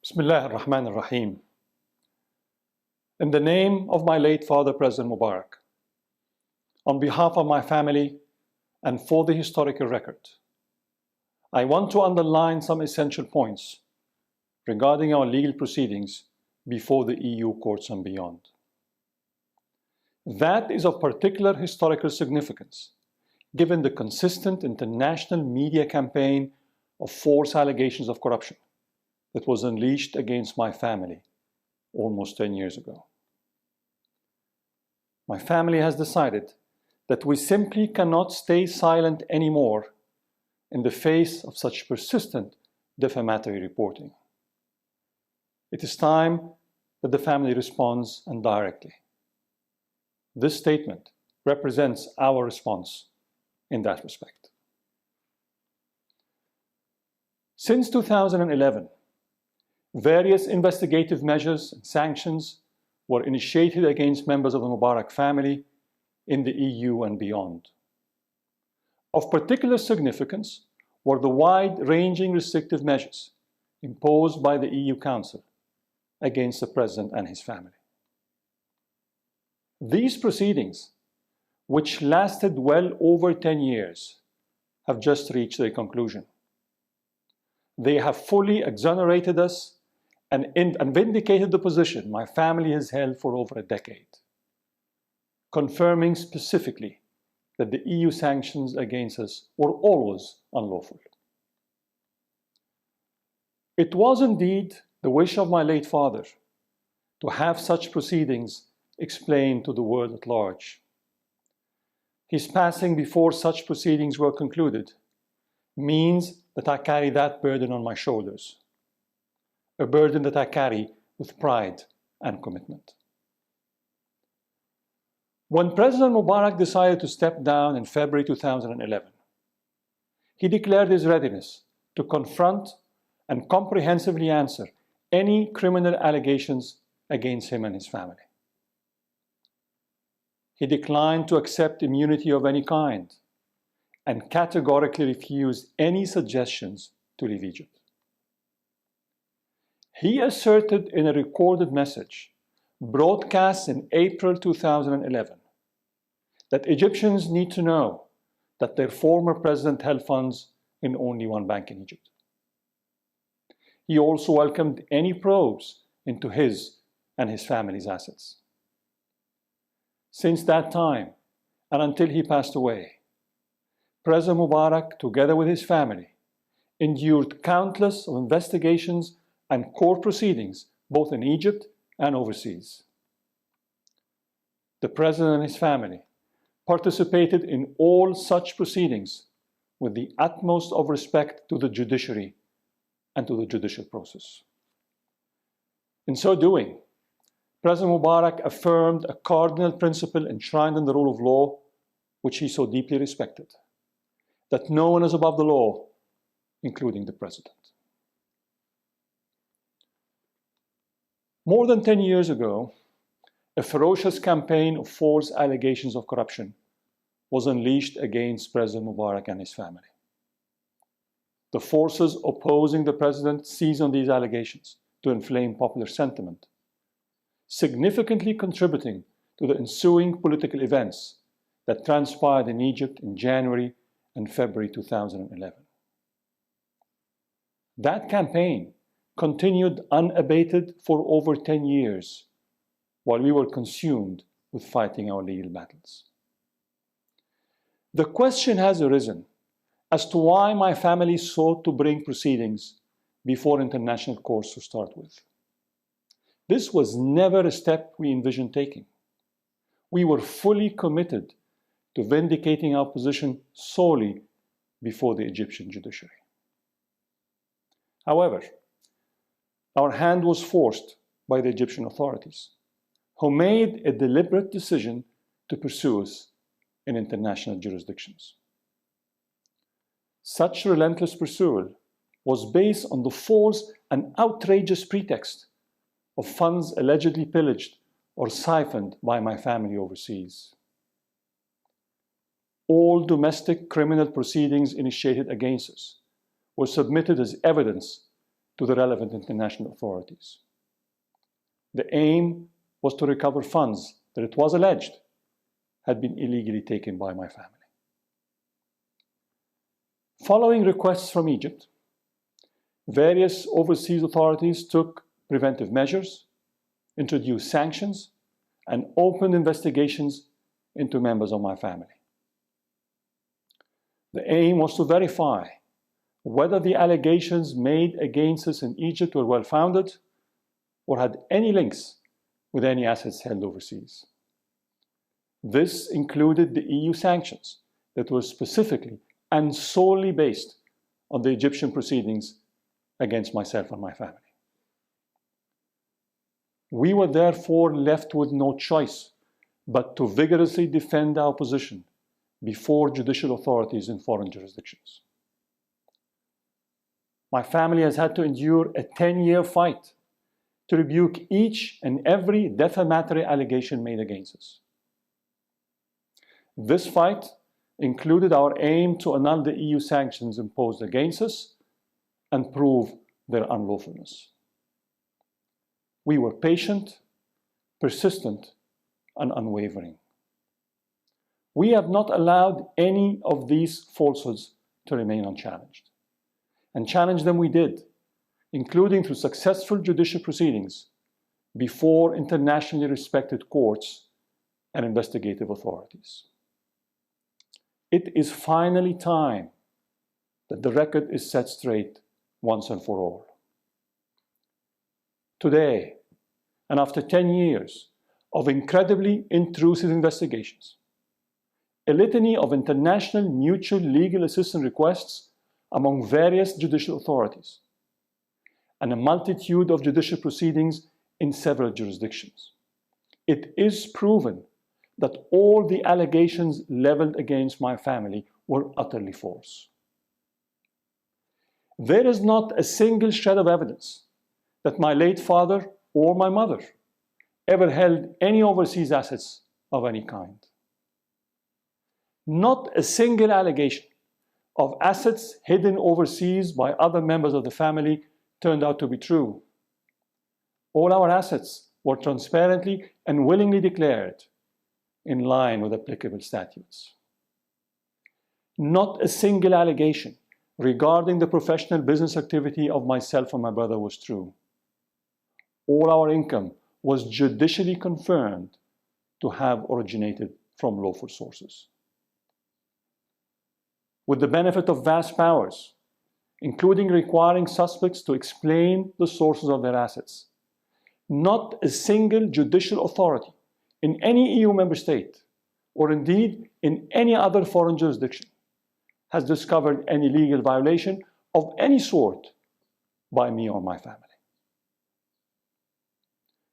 Bismillah ar-Rahman ar-Rahim. In the name of my late father, President Mubarak, on behalf of my family and for the historical record, I want to underline some essential points regarding our legal proceedings before the EU courts and beyond. That is of particular historical significance, given the consistent international media campaign of false allegations of corruption that was unleashed against my family almost 10 years ago. My family has decided that we simply cannot stay silent anymore in the face of such persistent defamatory reporting. It is time that the family responds, and directly. This statement represents our response in that respect. Since 2011, various investigative measures and sanctions were initiated against members of the Mubarak family in the EU and beyond. Of particular significance were the wide-ranging restrictive measures imposed by the EU Council against the President and his family. These proceedings, which lasted well over 10 years, have just reached their conclusion. They have fully exonerated us and vindicated the position my family has held for over a decade, confirming specifically that the EU sanctions against us were always unlawful. It was indeed the wish of my late father to have such proceedings explained to the world at large. His passing before such proceedings were concluded means that I carry that burden on my shoulders, a burden that I carry with pride and commitment. When President Mubarak decided to step down in February 2011, he declared his readiness to confront and comprehensively answer any criminal allegations against him and his family. He declined to accept immunity of any kind and categorically refused any suggestions to leave Egypt. He asserted in a recorded message broadcast in April 2011 that Egyptians need to know that their former president held funds in only one bank in Egypt. He also welcomed any probes into his and his family's assets. Since that time, and until he passed away, President Mubarak, together with his family, endured countless investigations and court proceedings, both in Egypt and overseas. The President and his family participated in all such proceedings with the utmost of respect to the judiciary and to the judicial process. In so doing, President Mubarak affirmed a cardinal principle enshrined in the rule of law, which he so deeply respected, that no one is above the law, including the President. More than 10 years ago, a ferocious campaign of false allegations of corruption was unleashed against President Mubarak and his family. The forces opposing the President seized on these allegations to inflame popular sentiment, significantly contributing to the ensuing political events that transpired in Egypt in January and February 2011. That campaign continued unabated for over 10 years while we were consumed with fighting our legal battles. The question has arisen as to why my family sought to bring proceedings before international courts to start with. This was never a step we envisioned taking. We were fully committed to vindicating our position solely before the Egyptian judiciary. However, our hand was forced by the Egyptian authorities, who made a deliberate decision to pursue us in international jurisdictions. Such relentless pursuit was based on the false and outrageous pretext of funds allegedly pillaged or siphoned by my family overseas. All domestic criminal proceedings initiated against us were submitted as evidence to the relevant international authorities. The aim was to recover funds that it was alleged had been illegally taken by my family. Following requests from Egypt, various overseas authorities took preventive measures, introduced sanctions, and opened investigations into members of my family. The aim was to verify whether the allegations made against us in Egypt were well-founded or had any links with any assets held overseas. This included the EU sanctions that were specifically and solely based on the Egyptian proceedings against myself and my family. We were therefore left with no choice but to vigorously defend our position before judicial authorities in foreign jurisdictions. My family has had to endure a 10-year fight to rebuke each and every defamatory allegation made against us. This fight included our aim to annul the EU sanctions imposed against us and prove their unlawfulness. We were patient, persistent, and unwavering. We have not allowed any of these falsehoods to remain unchallenged. And challenge them we did, including through successful judicial proceedings before internationally respected courts and investigative authorities. It is finally time that the record is set straight once and for all. Today, and after 10 years of incredibly intrusive investigations, a litany of international mutual legal assistance requests among various judicial authorities, and a multitude of judicial proceedings in several jurisdictions, it is proven that all the allegations leveled against my family were utterly false. There is not a single shred of evidence that my late father or my mother ever held any overseas assets of any kind. Not a single allegation of assets hidden overseas by other members of the family turned out to be true. All our assets were transparently and willingly declared in line with applicable statutes. Not a single allegation regarding the professional business activity of myself and my brother was true. All our income was judicially confirmed to have originated from lawful sources. With the benefit of vast powers, including requiring suspects to explain the sources of their assets, not a single judicial authority in any EU member state, or indeed in any other foreign jurisdiction, has discovered any legal violation of any sort by me or my family.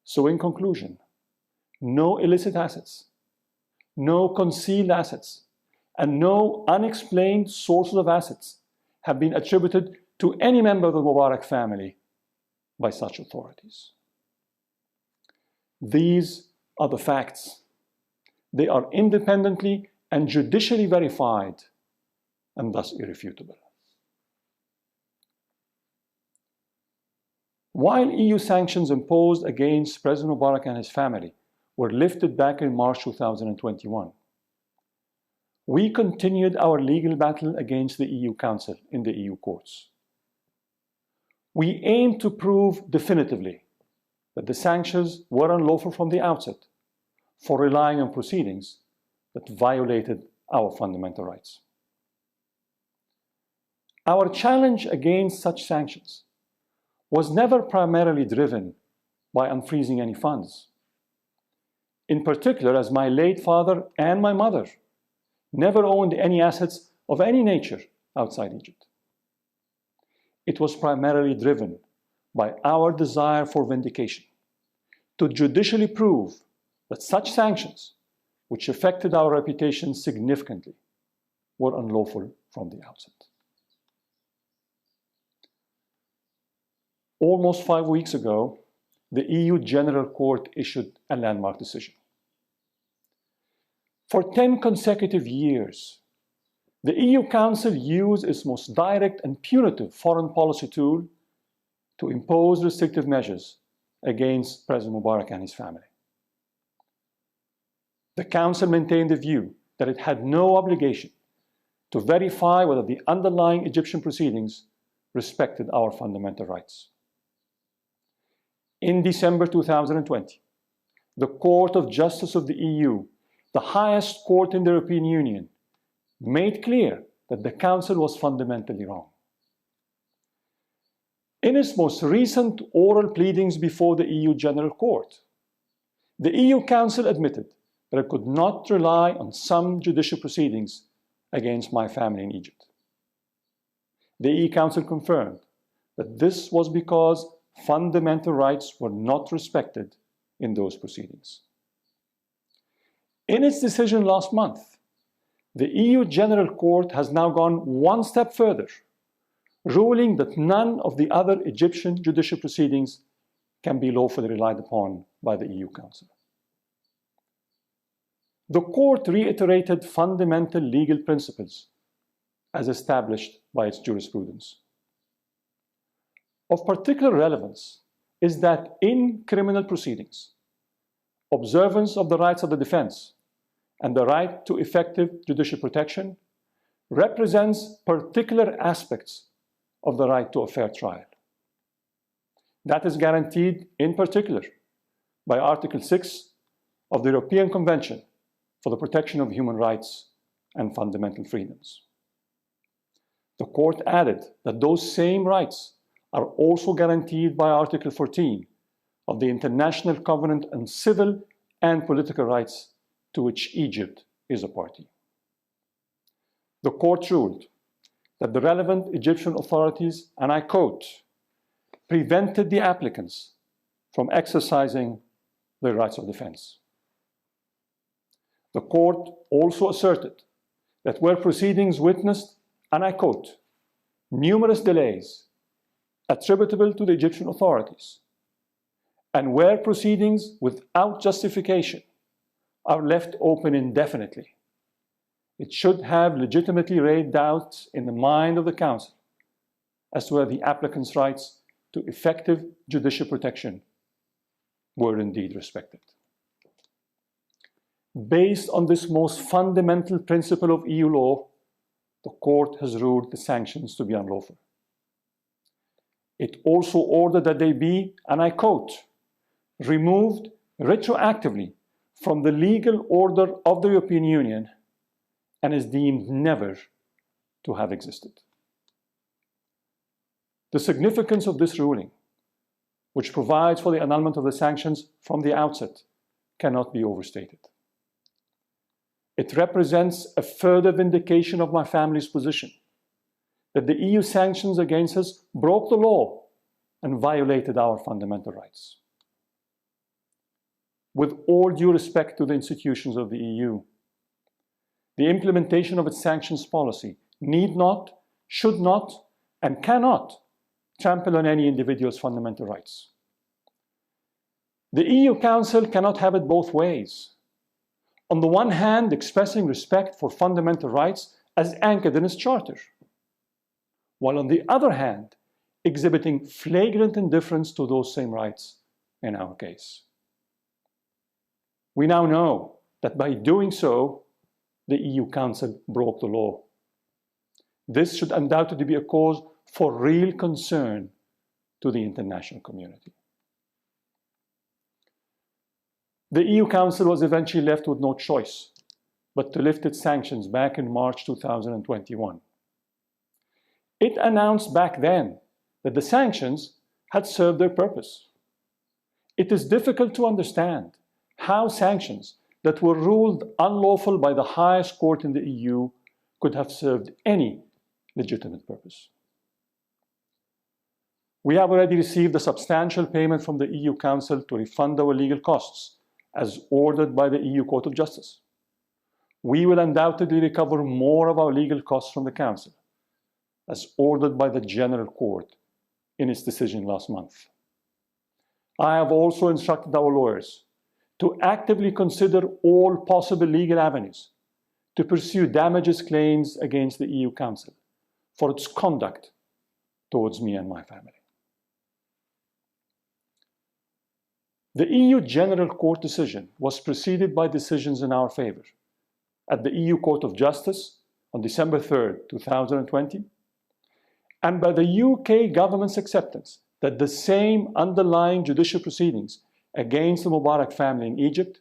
So in conclusion, no illicit assets, no concealed assets, and no unexplained sources of assets have been attributed to any member of the Mubarack family by such authorities. These are the facts. They are independently and judicially verified and thus irrefutable. While EU sanctions imposed against President Mubarack and his family were lifted back in March 2021, we continued our legal battle against the EU Council in the EU courts. We aimed to prove definitively that the sanctions were unlawful from the outset for relying on proceedings that violated our fundamental rights. Our challenge against such sanctions was never primarily driven by unfreezing any funds. In particular, as my late father and my mother never owned any assets of any nature outside Egypt. It was primarily driven by our desire for vindication, to judicially prove that such sanctions, which affected our reputation significantly, were unlawful from the outset. Almost 5 weeks ago, the EU General Court issued a landmark decision. For 10 consecutive years, the EU Council used its most direct and punitive foreign policy tool to impose restrictive measures against President Mubarack and his family. The Council maintained the view that it had no obligation to verify whether the underlying Egyptian proceedings respected our fundamental rights. In December 2020, the Court of Justice of the EU, the highest court in the European Union, made clear that the Council was fundamentally wrong. In its most recent oral pleadings before the EU General Court, the EU Council admitted that it could not rely on some judicial proceedings against my family in Egypt. The EU Council confirmed that this was because fundamental rights were not respected in those proceedings. In its decision last month, the EU General Court has now gone one step further, ruling that none of the other Egyptian judicial proceedings can be lawfully relied upon by the EU Council. The Court reiterated fundamental legal principles as established by its jurisprudence. Of particular relevance is that in criminal proceedings, observance of the rights of the defense and the right to effective judicial protection represents particular aspects of the right to a fair trial. That is guaranteed in particular by Article 6 of the European Convention for the Protection of Human Rights and Fundamental Freedoms. The Court added that those same rights are also guaranteed by Article 14 of the International Covenant on Civil and Political Rights to which Egypt is a party. The Court ruled that the relevant Egyptian authorities, and I quote, prevented the applicants from exercising their rights of defense. The Court also asserted that where proceedings witnessed, and I quote, numerous delays attributable to the Egyptian authorities, and where proceedings without justification are left open indefinitely, it should have legitimately raised doubts in the mind of the Council as to whether the applicant's rights to effective judicial protection were indeed respected. Based on this most fundamental principle of EU law, the Court has ruled the sanctions to be unlawful. It also ordered that they be, and I quote, removed retroactively from the legal order of the European Union and is deemed never to have existed. The significance of this ruling, which provides for the annulment of the sanctions from the outset, cannot be overstated. It represents a further vindication of my family's position that the EU sanctions against us broke the law and violated our fundamental rights. With all due respect to the institutions of the EU, the implementation of its sanctions policy need not, should not, and cannot trample on any individual's fundamental rights. The EU Council cannot have it both ways. On the one hand, expressing respect for fundamental rights as anchored in its charter, while on the other hand, exhibiting flagrant indifference to those same rights in our case. We now know that by doing so, the EU Council broke the law. This should undoubtedly be a cause for real concern to the international community. The EU Council was eventually left with no choice but to lift its sanctions back in March 2021. It announced back then that the sanctions had served their purpose. It is difficult to understand how sanctions that were ruled unlawful by the highest court in the EU could have served any legitimate purpose. We have already received a substantial payment from the EU Council to refund our legal costs, as ordered by the EU Court of Justice. We will undoubtedly recover more of our legal costs from the Council, as ordered by the General Court in its decision last month. I have also instructed our lawyers to actively consider all possible legal avenues to pursue damages claims against the EU Council for its conduct towards me and my family. The EU General Court decision was preceded by decisions in our favor at the EU Court of Justice on December 3rd, 2020, and by the UK government's acceptance that the same underlying judicial proceedings against the Mubarack family in Egypt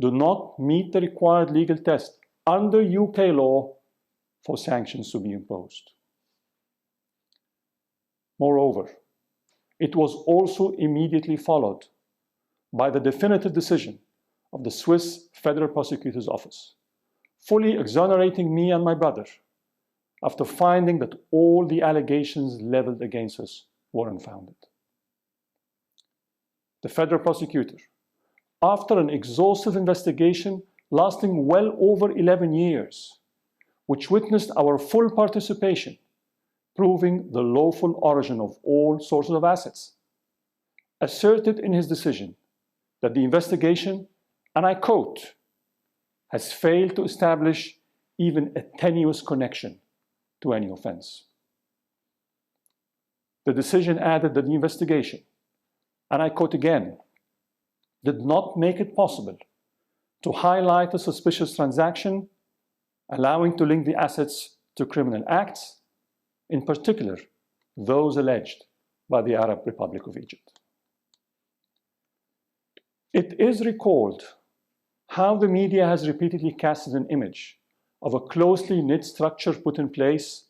do not meet the required legal test under UK law for sanctions to be imposed. Moreover, it was also immediately followed by the definitive decision of the Swiss Federal Prosecutor's Office, fully exonerating me and my brother after finding that all the allegations leveled against us were unfounded. The Federal Prosecutor, after an exhaustive investigation lasting well over 11 years, which witnessed our full participation, proving the lawful origin of all sources of assets, asserted in his decision that the investigation, and I quote, has failed to establish even a tenuous connection to any offense. The decision added that the investigation, and I quote again, did not make it possible to highlight a suspicious transaction, allowing to link the assets to criminal acts, in particular those alleged by the Arab Republic of Egypt. It is recalled how the media has repeatedly casted an image of a closely knit structure put in place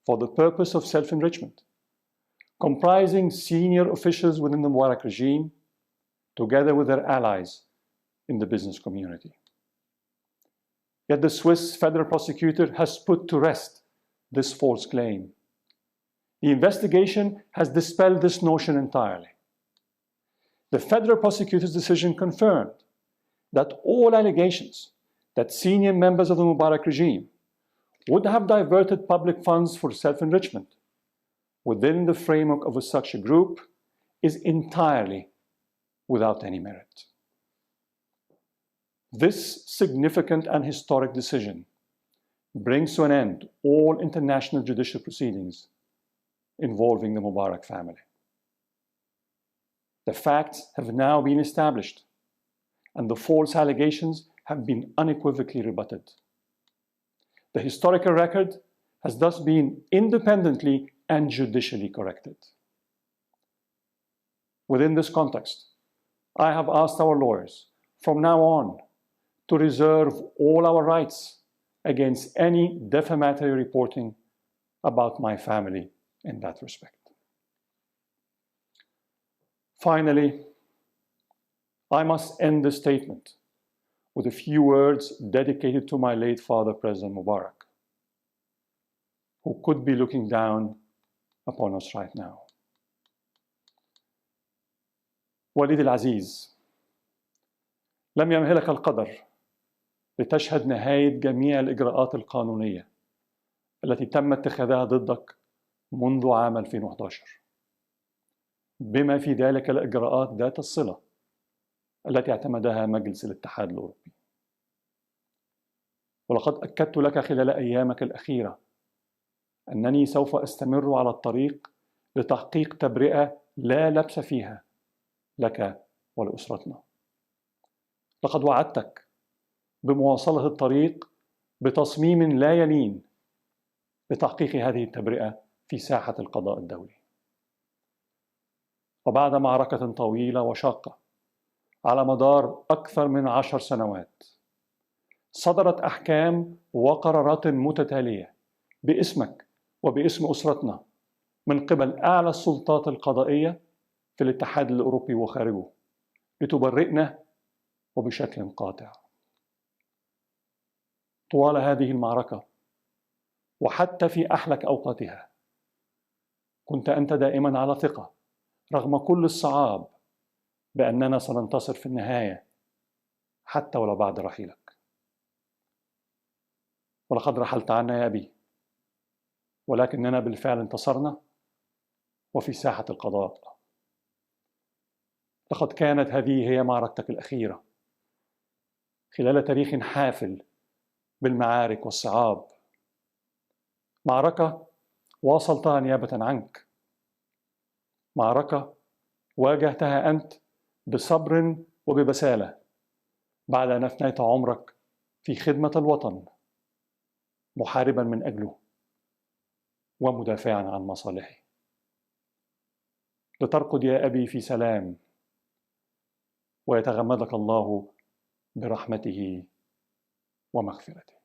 for the purpose of self-enrichment, comprising senior officials within the Mubarak regime, together with their allies in the business community. Yet the Swiss Federal Prosecutor has put to rest this false claim. The investigation has dispelled this notion entirely. The Federal Prosecutor's decision confirmed that all allegations that senior members of the Mubarak regime would have diverted public funds for self-enrichment within the framework of such a group is entirely without any merit. This significant and historic decision brings to an end all international judicial proceedings involving the Mubarak family. The facts have now been established, and the false allegations have been unequivocally rebutted. The historical record has thus been independently and judicially corrected. Within this context, I have asked our lawyers from now on to reserve all our rights against any defamatory reporting about my family in that respect. Finally, I must end this statement with a few words dedicated to my late father, President Mubarak, who could be looking down upon us right now. والدي العزيز، لم يمهلك القدر لتشهد نهاية جميع الإجراءات القانونية التي تم اتخاذها ضدك منذ عام 2011، بما في ذلك الإجراءات ذات الصلة التي اعتمدها مجلس الاتحاد الأوروبي. ولقد أكدت لك خلال أيامك الأخيرة أنني سوف أستمر على الطريق لتحقيق تبرئة لا لبس فيها لك ولأسرتنا. لقد وعدتك بمواصلة الطريق بتصميم لا يلين لتحقيق هذه التبرئة في ساحة القضاء الدولي. وبعد معركة طويلة وشاقة على مدار أكثر من 10 سنوات، صدرت أحكام وقرارات متتالية باسمك وباسم أسرتنا من قبل أعلى السلطات القضائية في الاتحاد الأوروبي وخارجه لتبرئنا وبشكل قاطع. طوال هذه المعركة وحتى في أحلك أوقاتها كنت أنت دائما على ثقة رغم كل الصعاب بأننا سننتصر في النهاية حتى ولو بعد رحيلك. ولقد رحلت عنا يا أبي، ولكننا بالفعل انتصرنا وفي ساحة القضاء. لقد كانت هذه هي معركتك الأخيرة خلال تاريخ حافل بالمعارك والصعاب، معركة واصلتها نيابة عنك، معركة واجهتها أنت بصبر وببسالة بعد أن أفنيت عمرك في خدمة الوطن، محاربا من أجله ومدافعا عن مصالحه. لترقد يا أبي في سلام، ويتغمدك الله برحمته ومغفرته.